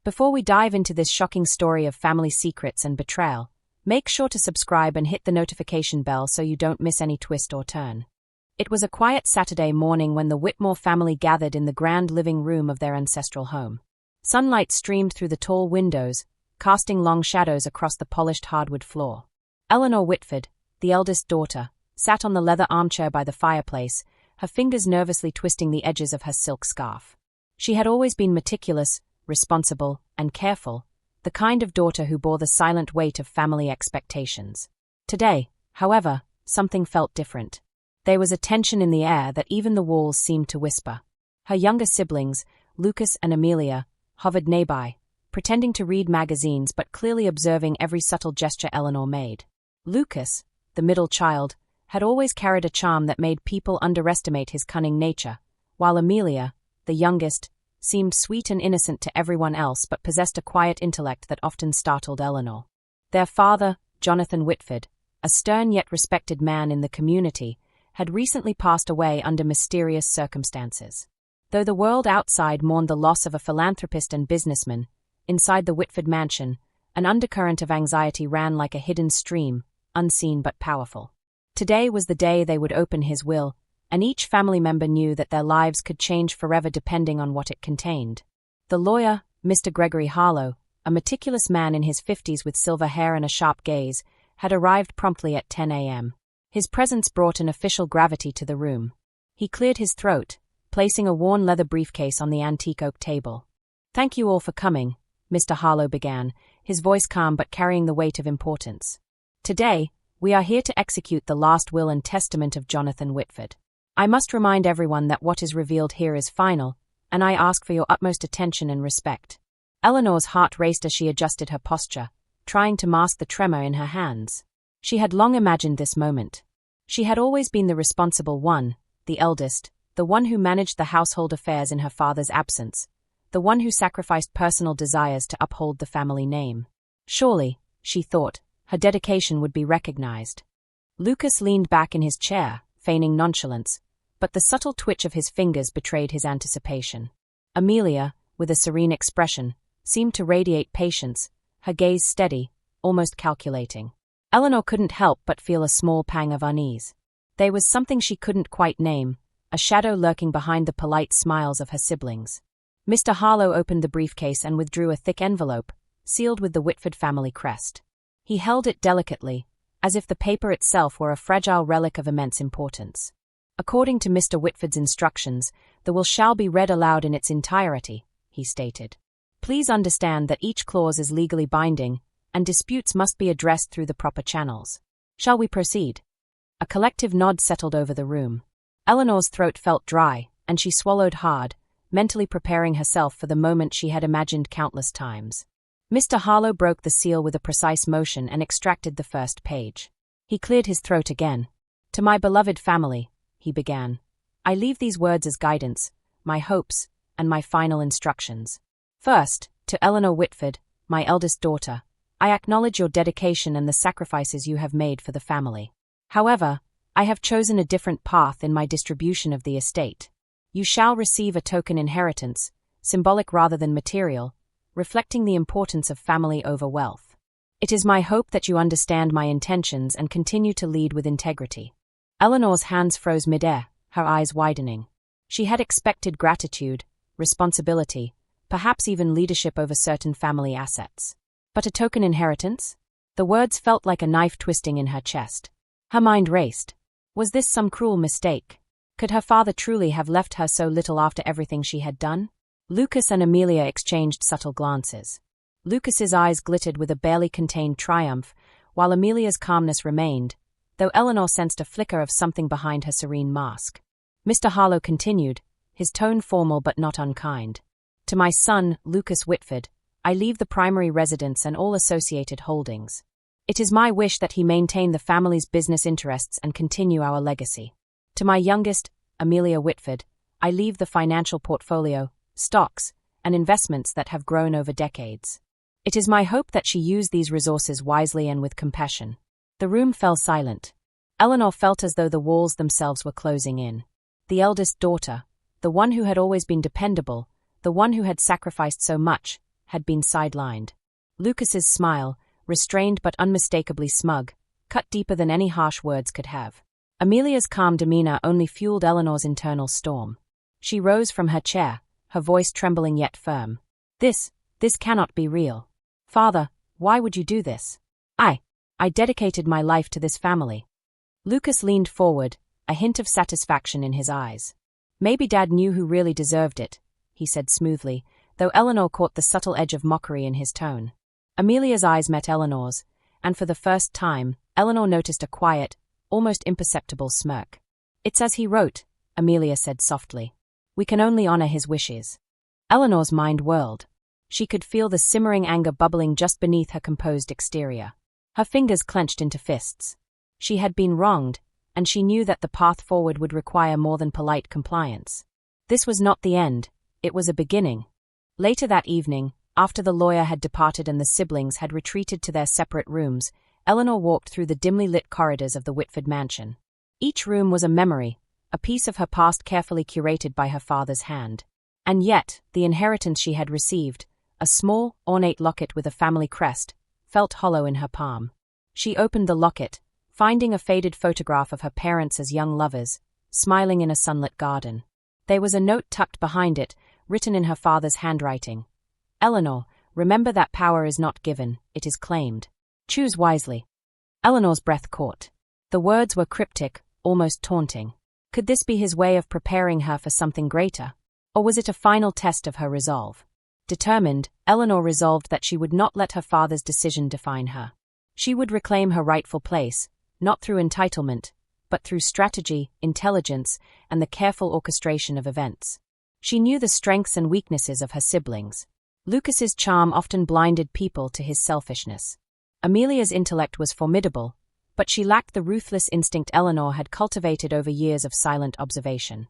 Before we dive into this shocking story of family secrets and betrayal, make sure to subscribe and hit the notification bell so you don't miss any twist or turn. It was a quiet Saturday morning when the Whitmore family gathered in the grand living room of their ancestral home. Sunlight streamed through the tall windows, casting long shadows across the polished hardwood floor. Eleanor Whitford, the eldest daughter, sat on the leather armchair by the fireplace, her fingers nervously twisting the edges of her silk scarf. She had always been meticulous, responsible, and careful, the kind of daughter who bore the silent weight of family expectations. Today, however, something felt different. There was a tension in the air that even the walls seemed to whisper. Her younger siblings, Lucas and Amelia, hovered nearby, pretending to read magazines but clearly observing every subtle gesture Eleanor made. Lucas, the middle child, had always carried a charm that made people underestimate his cunning nature, while Amelia, the youngest, seemed sweet and innocent to everyone else but possessed a quiet intellect that often startled Eleanor. Their father, Jonathan Whitford, a stern yet respected man in the community, had recently passed away under mysterious circumstances. Though the world outside mourned the loss of a philanthropist and businessman, inside the Whitford mansion, an undercurrent of anxiety ran like a hidden stream, unseen but powerful. Today was the day they would open his will, and each family member knew that their lives could change forever depending on what it contained. The lawyer, Mr. Gregory Harlow, a meticulous man in his 50s with silver hair and a sharp gaze, had arrived promptly at 10 a.m. His presence brought an official gravity to the room. He cleared his throat, placing a worn leather briefcase on the antique oak table. "Thank you all for coming," Mr. Harlow began, his voice calm but carrying the weight of importance. "Today, we are here to execute the last will and testament of Jonathan Whitford. I must remind everyone that what is revealed here is final, and I ask for your utmost attention and respect." Eleanor's heart raced as she adjusted her posture, trying to mask the tremor in her hands. She had long imagined this moment. She had always been the responsible one, the eldest, the one who managed the household affairs in her father's absence, the one who sacrificed personal desires to uphold the family name. Surely, she thought, her dedication would be recognized. Lucas leaned back in his chair, feigning nonchalance, but the subtle twitch of his fingers betrayed his anticipation. Amelia, with a serene expression, seemed to radiate patience, her gaze steady, almost calculating. Eleanor couldn't help but feel a small pang of unease. There was something she couldn't quite name, a shadow lurking behind the polite smiles of her siblings. Mr. Harlow opened the briefcase and withdrew a thick envelope, sealed with the Whitford family crest. He held it delicately, as if the paper itself were a fragile relic of immense importance. "According to Mr. Whitford's instructions, the will shall be read aloud in its entirety," he stated. "Please understand that each clause is legally binding, and disputes must be addressed through the proper channels. Shall we proceed?" A collective nod settled over the room. Eleanor's throat felt dry, and she swallowed hard, mentally preparing herself for the moment she had imagined countless times. Mr. Harlow broke the seal with a precise motion and extracted the first page. He cleared his throat again. "To my beloved family," he began, "I leave these words as guidance, my hopes, and my final instructions. First, to Eleanor Whitford, my eldest daughter, I acknowledge your dedication and the sacrifices you have made for the family. However, I have chosen a different path in my distribution of the estate. You shall receive a token inheritance, symbolic rather than material, reflecting the importance of family over wealth. It is my hope that you understand my intentions and continue to lead with integrity." Eleanor's hands froze midair, her eyes widening. She had expected gratitude, responsibility, perhaps even leadership over certain family assets. But a token inheritance? The words felt like a knife twisting in her chest. Her mind raced. Was this some cruel mistake? Could her father truly have left her so little after everything she had done? Lucas and Amelia exchanged subtle glances. Lucas's eyes glittered with a barely contained triumph, while Amelia's calmness remained, though Eleanor sensed a flicker of something behind her serene mask. Mr. Harlow continued, his tone formal but not unkind. "To my son, Lucas Whitford, I leave the primary residence and all associated holdings. It is my wish that he maintain the family's business interests and continue our legacy. To my youngest, Amelia Whitford, I leave the financial portfolio, stocks, and investments that have grown over decades. It is my hope that she use these resources wisely and with compassion." The room fell silent. Eleanor felt as though the walls themselves were closing in. The eldest daughter, the one who had always been dependable, the one who had sacrificed so much, had been sidelined. Lucas's smile, restrained but unmistakably smug, cut deeper than any harsh words could have. Amelia's calm demeanor only fueled Eleanor's internal storm. She rose from her chair, her voice trembling yet firm. This cannot be real. Father, why would you do this? I dedicated my life to this family. Lucas leaned forward, a hint of satisfaction in his eyes. Maybe Dad knew who really deserved it, he said smoothly, though Eleanor caught the subtle edge of mockery in his tone. Amelia's eyes met Eleanor's, and for the first time, Eleanor noticed a quiet, almost imperceptible smirk. It's as he wrote, Amelia said softly. We can only honor his wishes. Eleanor's mind whirled. She could feel the simmering anger bubbling just beneath her composed exterior. Her fingers clenched into fists. She had been wronged, and she knew that the path forward would require more than polite compliance. This was not the end, it was a beginning. Later that evening, after the lawyer had departed and the siblings had retreated to their separate rooms, Eleanor walked through the dimly lit corridors of the Whitford mansion. Each room was a memory, a piece of her past carefully curated by her father's hand. And yet, the inheritance she had received, a small, ornate locket with a family crest, felt hollow in her palm. She opened the locket, finding a faded photograph of her parents as young lovers, smiling in a sunlit garden. There was a note tucked behind it, written in her father's handwriting. Eleanor, remember that power is not given, it is claimed. Choose wisely. Eleanor's breath caught. The words were cryptic, almost taunting. Could this be his way of preparing her for something greater? Or was it a final test of her resolve? Determined, Eleanor resolved that she would not let her father's decision define her. She would reclaim her rightful place, not through entitlement, but through strategy, intelligence, and the careful orchestration of events. She knew the strengths and weaknesses of her siblings. Lucas's charm often blinded people to his selfishness. Amelia's intellect was formidable, but she lacked the ruthless instinct Eleanor had cultivated over years of silent observation.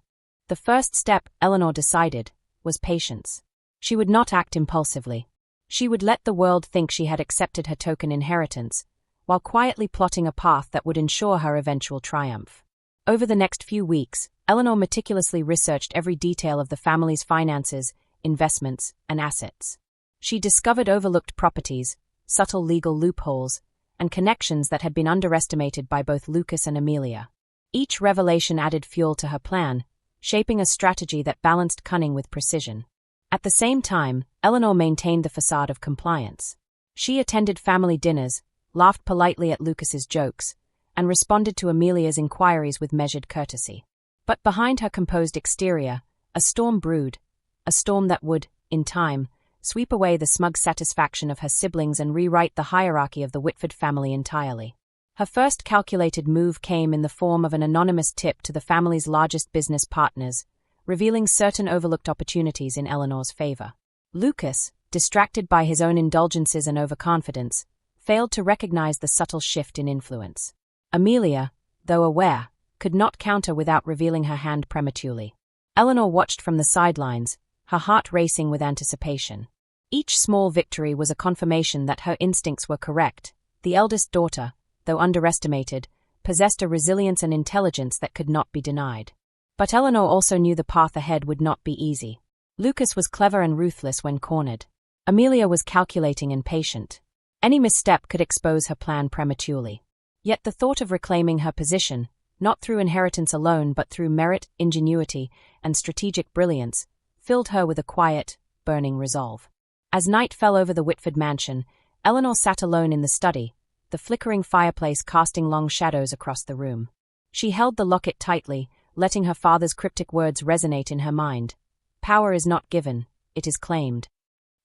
The first step, Eleanor decided, was patience. She would not act impulsively. She would let the world think she had accepted her token inheritance, while quietly plotting a path that would ensure her eventual triumph. Over the next few weeks, Eleanor meticulously researched every detail of the family's finances, investments, and assets. She discovered overlooked properties, subtle legal loopholes, and connections that had been underestimated by both Lucas and Amelia. Each revelation added fuel to her plan, shaping a strategy that balanced cunning with precision. At the same time, Eleanor maintained the facade of compliance. She attended family dinners, laughed politely at Lucas's jokes, and responded to Amelia's inquiries with measured courtesy. But behind her composed exterior, a storm brewed, a storm that would, in time, sweep away the smug satisfaction of her siblings and rewrite the hierarchy of the Whitford family entirely. Her first calculated move came in the form of an anonymous tip to the family's largest business partners, revealing certain overlooked opportunities in Eleanor's favor. Lucas, distracted by his own indulgences and overconfidence, failed to recognize the subtle shift in influence. Amelia, though aware, could not counter without revealing her hand prematurely. Eleanor watched from the sidelines, her heart racing with anticipation. Each small victory was a confirmation that her instincts were correct. The eldest daughter, though underestimated, possessed a resilience and intelligence that could not be denied. But Eleanor also knew the path ahead would not be easy. Lucas was clever and ruthless when cornered. Amelia was calculating and patient. Any misstep could expose her plan prematurely. Yet the thought of reclaiming her position, not through inheritance alone but through merit, ingenuity, and strategic brilliance, filled her with a quiet, burning resolve. As night fell over the Whitford mansion, Eleanor sat alone in the study, the flickering fireplace casting long shadows across the room. She held the locket tightly, letting her father's cryptic words resonate in her mind. Power is not given, it is claimed.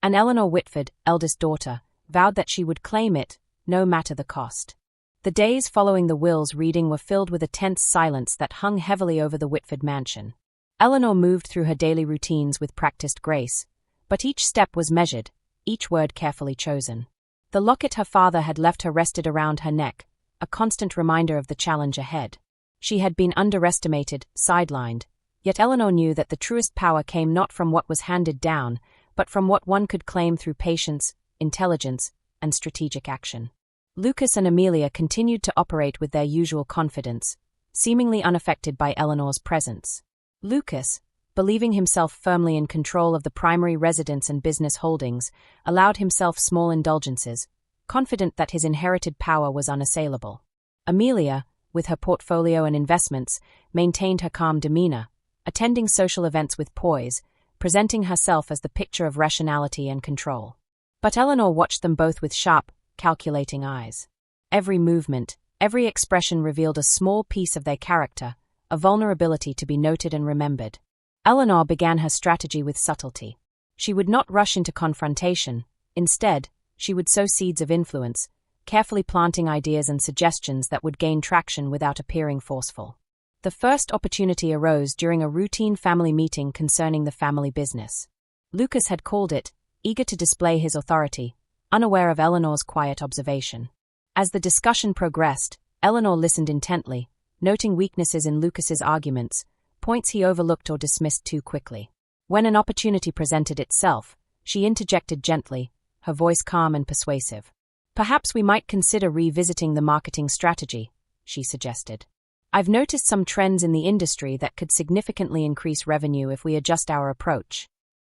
And Eleanor Whitford, eldest daughter, vowed that she would claim it, no matter the cost. The days following the will's reading were filled with a tense silence that hung heavily over the Whitford mansion. Eleanor moved through her daily routines with practiced grace, but each step was measured, each word carefully chosen. The locket her father had left her rested around her neck, a constant reminder of the challenge ahead. She had been underestimated, sidelined, yet Eleanor knew that the truest power came not from what was handed down, but from what one could claim through patience, intelligence, and strategic action. Lucas and Amelia continued to operate with their usual confidence, seemingly unaffected by Eleanor's presence. Lucas, believing himself firmly in control of the primary residence and business holdings, allowed himself small indulgences, confident that his inherited power was unassailable. Amelia, with her portfolio and investments, maintained her calm demeanor, attending social events with poise, presenting herself as the picture of rationality and control. But Eleanor watched them both with sharp, calculating eyes. Every movement, every expression revealed a small piece of their character, a vulnerability to be noted and remembered. Eleanor began her strategy with subtlety. She would not rush into confrontation. Instead, she would sow seeds of influence, carefully planting ideas and suggestions that would gain traction without appearing forceful. The first opportunity arose during a routine family meeting concerning the family business. Lucas had called it, eager to display his authority, unaware of Eleanor's quiet observation. As the discussion progressed, Eleanor listened intently, noting weaknesses in Lucas's arguments, points he overlooked or dismissed too quickly. When an opportunity presented itself, she interjected gently, her voice calm and persuasive. "Perhaps we might consider revisiting the marketing strategy," she suggested. "I've noticed some trends in the industry that could significantly increase revenue if we adjust our approach."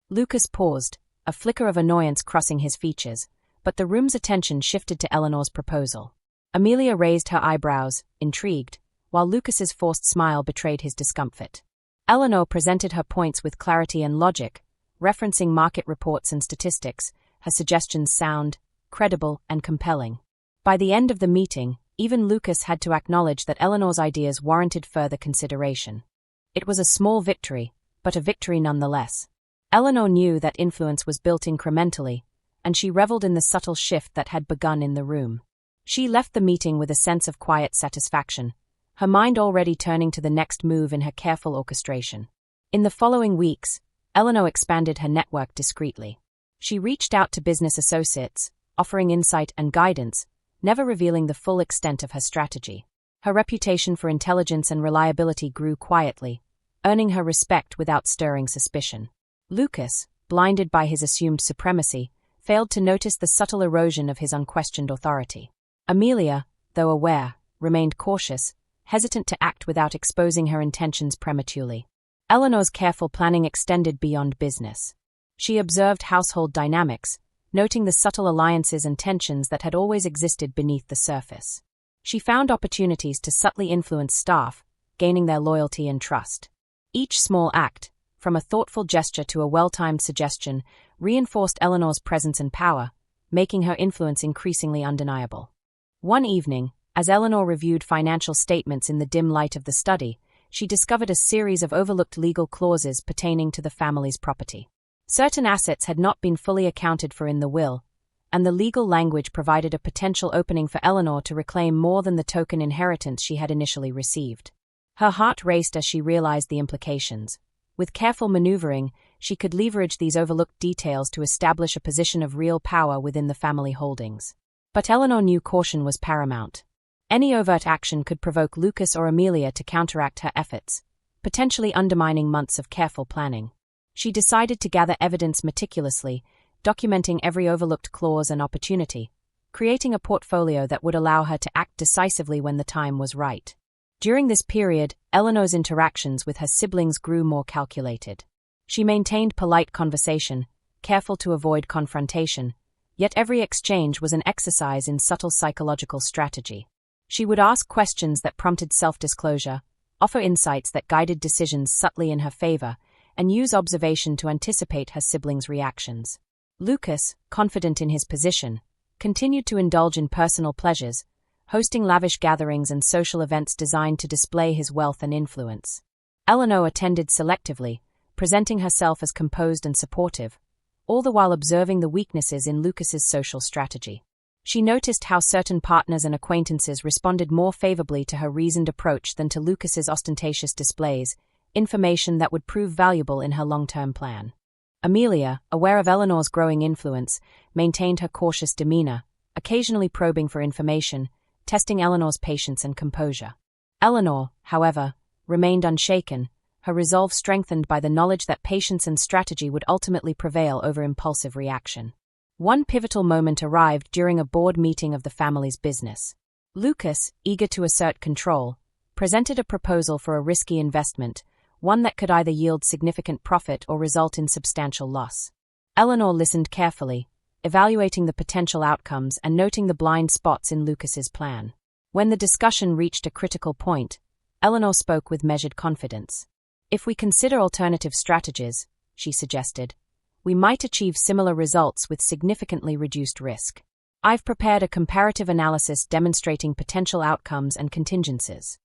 Lucas paused, a flicker of annoyance crossing his features, but the room's attention shifted to Eleanor's proposal. Amelia raised her eyebrows, intrigued, while Lucas's forced smile betrayed his discomfort. Eleanor presented her points with clarity and logic, referencing market reports and statistics, her suggestions sound, credible, and compelling. By the end of the meeting, even Lucas had to acknowledge that Eleanor's ideas warranted further consideration. It was a small victory, but a victory nonetheless. Eleanor knew that influence was built incrementally, and she reveled in the subtle shift that had begun in the room. She left the meeting with a sense of quiet satisfaction, her mind already turning to the next move in her careful orchestration. In the following weeks, Eleanor expanded her network discreetly. She reached out to business associates, offering insight and guidance, never revealing the full extent of her strategy. Her reputation for intelligence and reliability grew quietly, earning her respect without stirring suspicion. Lucas, blinded by his assumed supremacy, failed to notice the subtle erosion of his unquestioned authority. Amelia, though aware, remained cautious, hesitant to act without exposing her intentions prematurely. Eleanor's careful planning extended beyond business. She observed household dynamics, noting the subtle alliances and tensions that had always existed beneath the surface. She found opportunities to subtly influence staff, gaining their loyalty and trust. Each small act, from a thoughtful gesture to a well-timed suggestion, reinforced Eleanor's presence and power, making her influence increasingly undeniable. One evening, as Eleanor reviewed financial statements in the dim light of the study, she discovered a series of overlooked legal clauses pertaining to the family's property. Certain assets had not been fully accounted for in the will, and the legal language provided a potential opening for Eleanor to reclaim more than the token inheritance she had initially received. Her heart raced as she realized the implications. With careful maneuvering, she could leverage these overlooked details to establish a position of real power within the family holdings. But Eleanor knew caution was paramount. Any overt action could provoke Lucas or Amelia to counteract her efforts, potentially undermining months of careful planning. She decided to gather evidence meticulously, documenting every overlooked clause and opportunity, creating a portfolio that would allow her to act decisively when the time was right. During this period, Eleanor's interactions with her siblings grew more calculated. She maintained polite conversation, careful to avoid confrontation, yet every exchange was an exercise in subtle psychological strategy. She would ask questions that prompted self-disclosure, offer insights that guided decisions subtly in her favor, and use observation to anticipate her siblings' reactions. Lucas, confident in his position, continued to indulge in personal pleasures, hosting lavish gatherings and social events designed to display his wealth and influence. Eleanor attended selectively, presenting herself as composed and supportive, all the while observing the weaknesses in Lucas's social strategy. She noticed how certain partners and acquaintances responded more favorably to her reasoned approach than to Lucas's ostentatious displays, information that would prove valuable in her long-term plan. Amelia, aware of Eleanor's growing influence, maintained her cautious demeanor, occasionally probing for information, testing Eleanor's patience and composure. Eleanor, however, remained unshaken, her resolve strengthened by the knowledge that patience and strategy would ultimately prevail over impulsive reaction. One pivotal moment arrived during a board meeting of the family's business. Lucas, eager to assert control, presented a proposal for a risky investment, one that could either yield significant profit or result in substantial loss. Eleanor listened carefully, evaluating the potential outcomes and noting the blind spots in Lucas's plan. When the discussion reached a critical point, Eleanor spoke with measured confidence. "If we consider alternative strategies," she suggested, "we might achieve similar results with significantly reduced risk. I've prepared a comparative analysis demonstrating potential outcomes and contingencies."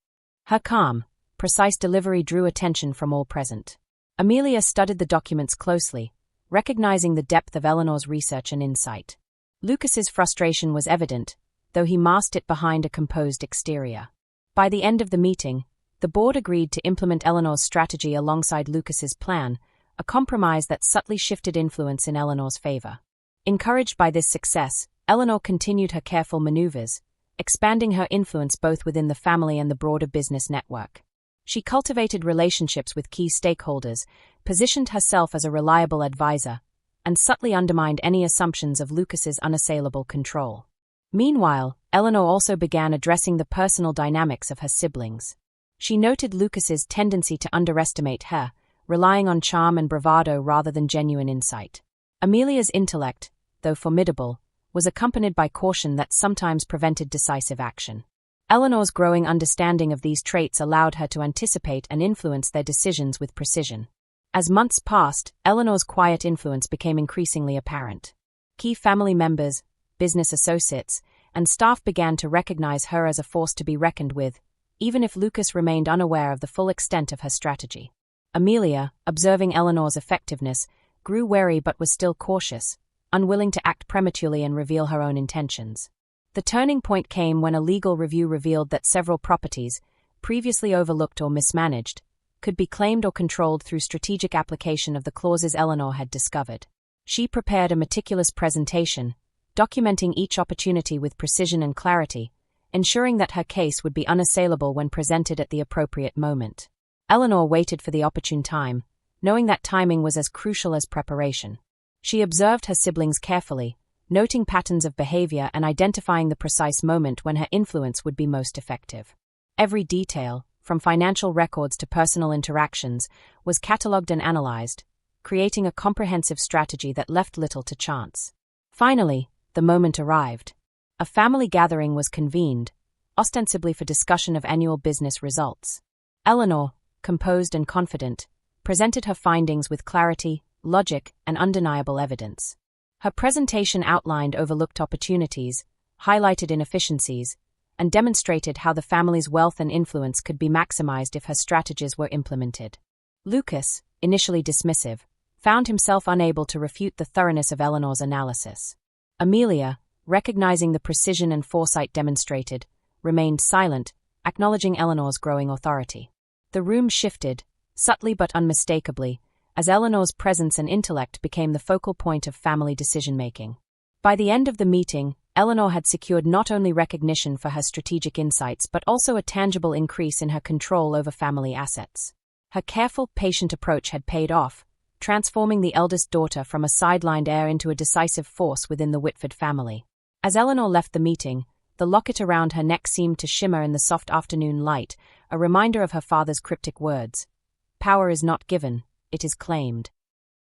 Her calm, precise delivery drew attention from all present. Amelia studied the documents closely, recognizing the depth of Eleanor's research and insight. Lucas's frustration was evident, though he masked it behind a composed exterior. By the end of the meeting, the board agreed to implement Eleanor's strategy alongside Lucas's plan, a compromise that subtly shifted influence in Eleanor's favor. Encouraged by this success, Eleanor continued her careful maneuvers, expanding her influence both within the family and the broader business network. She cultivated relationships with key stakeholders, positioned herself as a reliable advisor, and subtly undermined any assumptions of Lucas's unassailable control. Meanwhile, Eleanor also began addressing the personal dynamics of her siblings. She noted Lucas's tendency to underestimate her, relying on charm and bravado rather than genuine insight. Amelia's intellect, though formidable, was accompanied by caution that sometimes prevented decisive action. Eleanor's growing understanding of these traits allowed her to anticipate and influence their decisions with precision. As months passed, Eleanor's quiet influence became increasingly apparent. Key family members, business associates, and staff began to recognize her as a force to be reckoned with, even if Lucas remained unaware of the full extent of her strategy. Amelia, observing Eleanor's effectiveness, grew wary but was still cautious, unwilling to act prematurely and reveal her own intentions. The turning point came when a legal review revealed that several properties, previously overlooked or mismanaged, could be claimed or controlled through strategic application of the clauses Eleanor had discovered. She prepared a meticulous presentation, documenting each opportunity with precision and clarity, ensuring that her case would be unassailable when presented at the appropriate moment. Eleanor waited for the opportune time, knowing that timing was as crucial as preparation. She observed her siblings carefully, noting patterns of behavior and identifying the precise moment when her influence would be most effective. Every detail, from financial records to personal interactions, was catalogued and analyzed, creating a comprehensive strategy that left little to chance. Finally, the moment arrived. A family gathering was convened, ostensibly for discussion of annual business results. Eleanor, composed and confident, presented her findings with clarity, logic, and undeniable evidence. Her presentation outlined overlooked opportunities, highlighted inefficiencies, and demonstrated how the family's wealth and influence could be maximized if her strategies were implemented. Lucas, initially dismissive, found himself unable to refute the thoroughness of Eleanor's analysis. Amelia, recognizing the precision and foresight demonstrated, remained silent, acknowledging Eleanor's growing authority. The room shifted, subtly but unmistakably, as Eleanor's presence and intellect became the focal point of family decision-making. By the end of the meeting, Eleanor had secured not only recognition for her strategic insights but also a tangible increase in her control over family assets. Her careful, patient approach had paid off, transforming the eldest daughter from a sidelined heir into a decisive force within the Whitford family. As Eleanor left the meeting, the locket around her neck seemed to shimmer in the soft afternoon light, a reminder of her father's cryptic words. "Power is not given, it is claimed."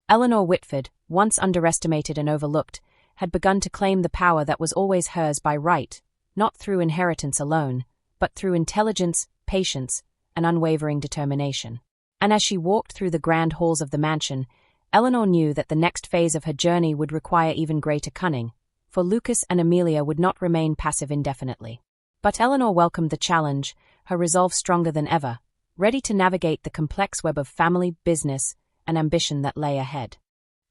Eleanor Whitford, once underestimated and overlooked, had begun to claim the power that was always hers by right, not through inheritance alone, but through intelligence, patience, and unwavering determination. And as she walked through the grand halls of the mansion, Eleanor knew that the next phase of her journey would require even greater cunning, for Lucas and Amelia would not remain passive indefinitely. But Eleanor welcomed the challenge, her resolve stronger than ever, ready to navigate the complex web of family, business, and ambition that lay ahead.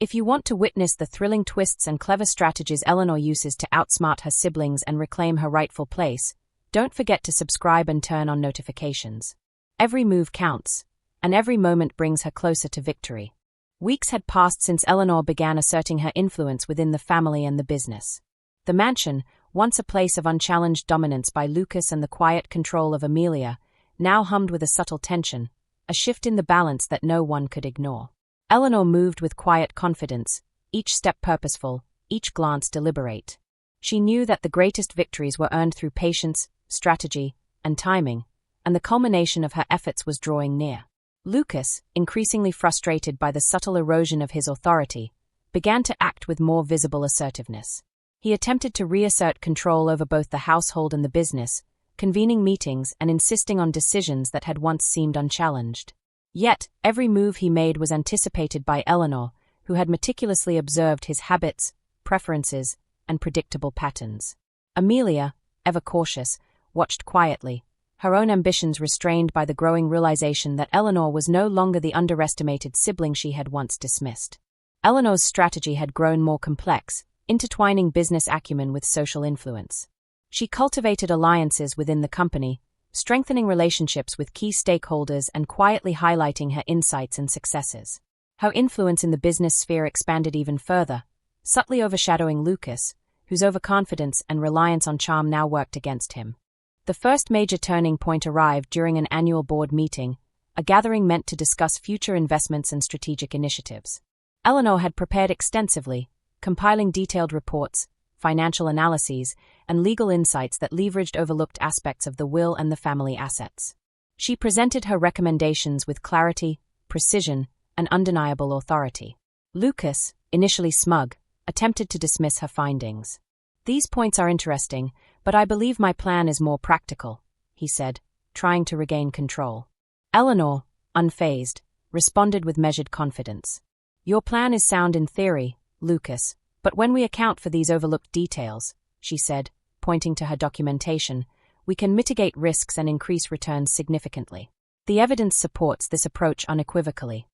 If you want to witness the thrilling twists and clever strategies Eleanor uses to outsmart her siblings and reclaim her rightful place, don't forget to subscribe and turn on notifications. Every move counts, and every moment brings her closer to victory. Weeks had passed since Eleanor began asserting her influence within the family and the business. The mansion, once a place of unchallenged dominance by Lucas and the quiet control of Amelia, now hummed with a subtle tension, a shift in the balance that no one could ignore. Eleanor moved with quiet confidence, each step purposeful, each glance deliberate. She knew that the greatest victories were earned through patience, strategy, and timing, and the culmination of her efforts was drawing near. Lucas, increasingly frustrated by the subtle erosion of his authority, began to act with more visible assertiveness. He attempted to reassert control over both the household and the business, convening meetings and insisting on decisions that had once seemed unchallenged. Yet, every move he made was anticipated by Eleanor, who had meticulously observed his habits, preferences, and predictable patterns. Amelia, ever cautious, watched quietly, her own ambitions restrained by the growing realization that Eleanor was no longer the underestimated sibling she had once dismissed. Eleanor's strategy had grown more complex, intertwining business acumen with social influence. She cultivated alliances within the company, strengthening relationships with key stakeholders and quietly highlighting her insights and successes. Her influence in the business sphere expanded even further, subtly overshadowing Lucas, whose overconfidence and reliance on charm now worked against him. The first major turning point arrived during an annual board meeting, a gathering meant to discuss future investments and strategic initiatives. Eleanor had prepared extensively, compiling detailed reports, financial analyses, and legal insights that leveraged overlooked aspects of the will and the family assets. She presented her recommendations with clarity, precision, and undeniable authority. Lucas, initially smug, attempted to dismiss her findings. "These points are interesting, but I believe my plan is more practical," he said, trying to regain control. Eleanor, unfazed, responded with measured confidence. "Your plan is sound in theory, Lucas, but when we account for these overlooked details," she said, pointing to her documentation, "we can mitigate risks and increase returns significantly. The evidence supports this approach unequivocally."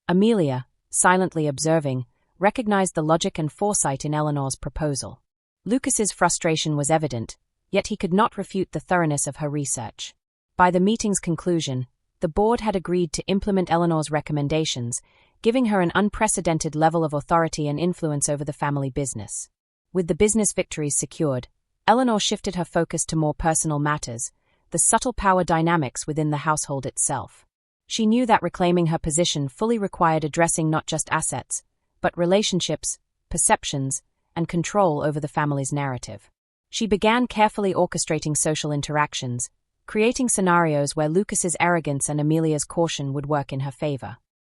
Amelia, silently observing, recognized the logic and foresight in Eleanor's proposal. Lucas's frustration was evident, yet he could not refute the thoroughness of her research. By the meeting's conclusion, the board had agreed to implement Eleanor's recommendations, giving her an unprecedented level of authority and influence over the family business. With the business victories secured, Eleanor shifted her focus to more personal matters, the subtle power dynamics within the household itself. She knew that reclaiming her position fully required addressing not just assets, but relationships, perceptions, and control over the family's narrative. She began carefully orchestrating social interactions, creating scenarios where Lucas's arrogance and Amelia's caution would work in her favor.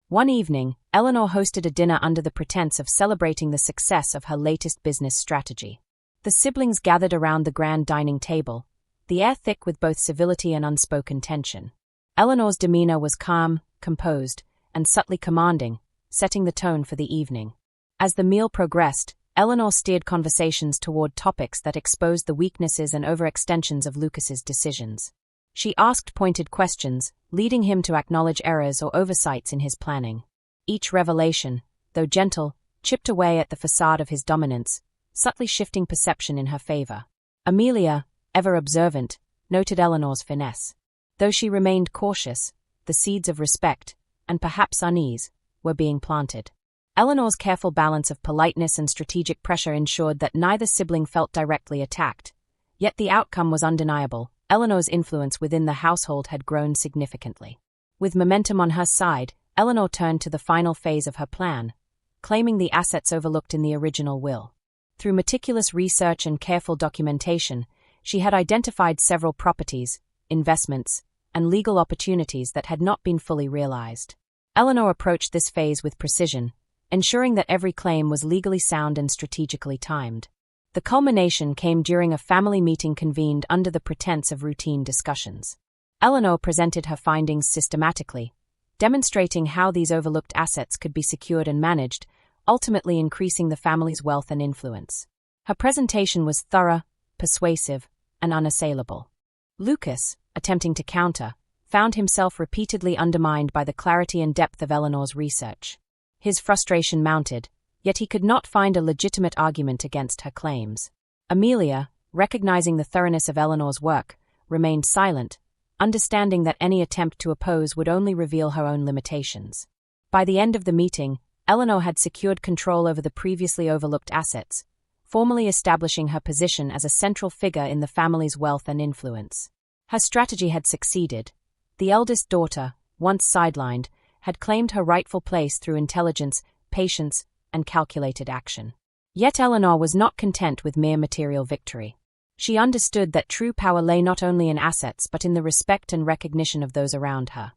One evening, Eleanor hosted a dinner under the pretense of celebrating the success of her latest business strategy. The siblings gathered around the grand dining table, the air thick with both civility and unspoken tension. Eleanor's demeanor was calm, composed, and subtly commanding, setting the tone for the evening. As the meal progressed, Eleanor steered conversations toward topics that exposed the weaknesses and overextensions of Lucas's decisions. She asked pointed questions, leading him to acknowledge errors or oversights in his planning. Each revelation, though gentle, chipped away at the facade of his dominance, subtly shifting perception in her favor. Amelia, ever observant, noted Eleanor's finesse. Though she remained cautious, the seeds of respect, and perhaps unease, were being planted. Eleanor's careful balance of politeness and strategic pressure ensured that neither sibling felt directly attacked. Yet the outcome was undeniable. Eleanor's influence within the household had grown significantly. With momentum on her side, Eleanor turned to the final phase of her plan, claiming the assets overlooked in the original will. Through meticulous research and careful documentation, she had identified several properties, investments, and legal opportunities that had not been fully realized. Eleanor approached this phase with precision, ensuring that every claim was legally sound and strategically timed. The culmination came during a family meeting convened under the pretense of routine discussions. Eleanor presented her findings systematically, demonstrating how these overlooked assets could be secured and managed, ultimately increasing the family's wealth and influence. Her presentation was thorough, persuasive, and unassailable. Lucas, attempting to counter, found himself repeatedly undermined by the clarity and depth of Eleanor's research. His frustration mounted, yet he could not find a legitimate argument against her claims. Amelia, recognizing the thoroughness of Eleanor's work, remained silent, understanding that any attempt to oppose would only reveal her own limitations. By the end of the meeting, Eleanor had secured control over the previously overlooked assets, formally establishing her position as a central figure in the family's wealth and influence. Her strategy had succeeded. The eldest daughter, once sidelined, had claimed her rightful place through intelligence, patience, and calculated action. Yet Eleanor was not content with mere material victory. She understood that true power lay not only in assets but in the respect and recognition of those around her.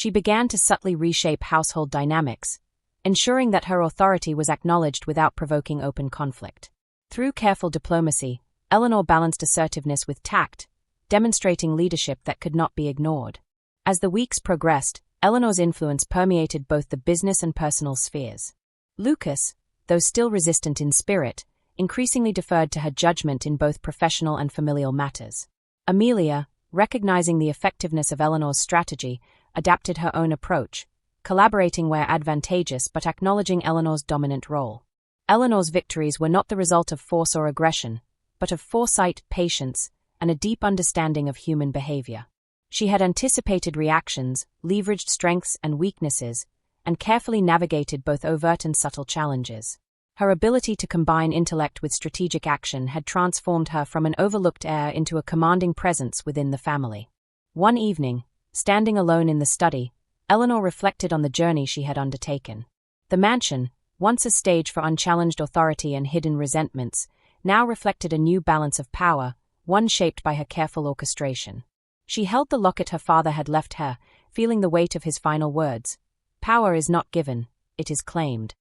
She began to subtly reshape household dynamics, ensuring that her authority was acknowledged without provoking open conflict. Through careful diplomacy, Eleanor balanced assertiveness with tact, demonstrating leadership that could not be ignored. As the weeks progressed, Eleanor's influence permeated both the business and personal spheres. Lucas, though still resistant in spirit, increasingly deferred to her judgment in both professional and familial matters. Amelia, recognizing the effectiveness of Eleanor's strategy, adapted her own approach, collaborating where advantageous but acknowledging Eleanor's dominant role. Eleanor's victories were not the result of force or aggression, but of foresight, patience, and a deep understanding of human behavior. She had anticipated reactions, leveraged strengths and weaknesses, and carefully navigated both overt and subtle challenges. Her ability to combine intellect with strategic action had transformed her from an overlooked heir into a commanding presence within the family. One evening, standing alone in the study, Eleanor reflected on the journey she had undertaken. The mansion, once a stage for unchallenged authority and hidden resentments, now reflected a new balance of power, one shaped by her careful orchestration. She held the locket her father had left her, feeling the weight of his final words. Power is not given, it is claimed.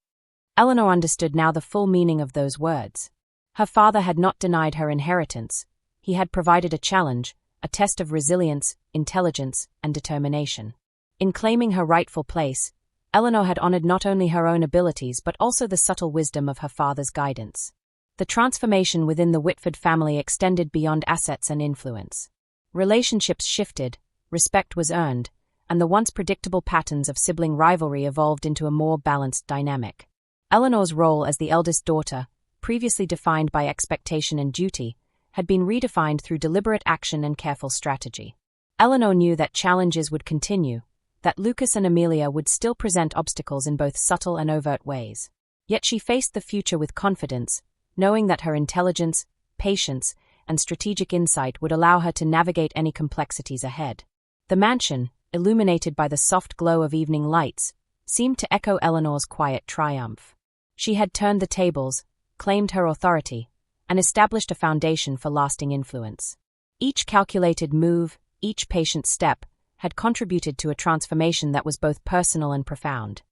Eleanor understood now the full meaning of those words. Her father had not denied her inheritance. He had provided a challenge, a test of resilience, intelligence, and determination. In claiming her rightful place, Eleanor had honored not only her own abilities but also the subtle wisdom of her father's guidance. The transformation within the Whitford family extended beyond assets and influence. Relationships shifted, respect was earned, and the once predictable patterns of sibling rivalry evolved into a more balanced dynamic. Eleanor's role as the eldest daughter, previously defined by expectation and duty, had been redefined through deliberate action and careful strategy. Eleanor knew that challenges would continue, that Lucas and Amelia would still present obstacles in both subtle and overt ways. Yet she faced the future with confidence, knowing that her intelligence, patience, and strategic insight would allow her to navigate any complexities ahead. The mansion, illuminated by the soft glow of evening lights, seemed to echo Eleanor's quiet triumph. She had turned the tables, claimed her authority, and established a foundation for lasting influence. Each calculated move, each patient step, had contributed to a transformation that was both personal and profound.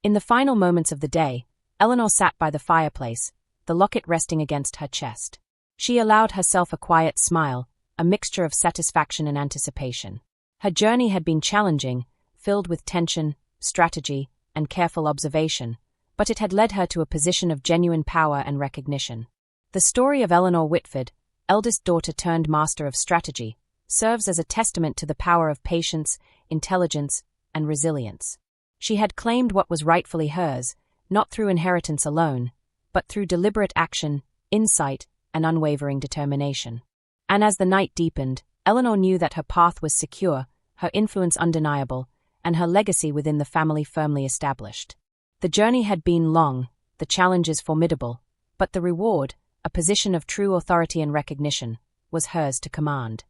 In the final moments of the day, Eleanor sat by the fireplace, the locket resting against her chest. She allowed herself a quiet smile, a mixture of satisfaction and anticipation. Her journey had been challenging, filled with tension, strategy, and careful observation, but it had led her to a position of genuine power and recognition. The story of Eleanor Whitford, eldest daughter turned master of strategy, serves as a testament to the power of patience, intelligence, and resilience. She had claimed what was rightfully hers, not through inheritance alone, but through deliberate action, insight, and unwavering determination. And as the night deepened, Eleanor knew that her path was secure, her influence undeniable, and her legacy within the family firmly established. The journey had been long, the challenges formidable, but the reward, a position of true authority and recognition, was hers to command.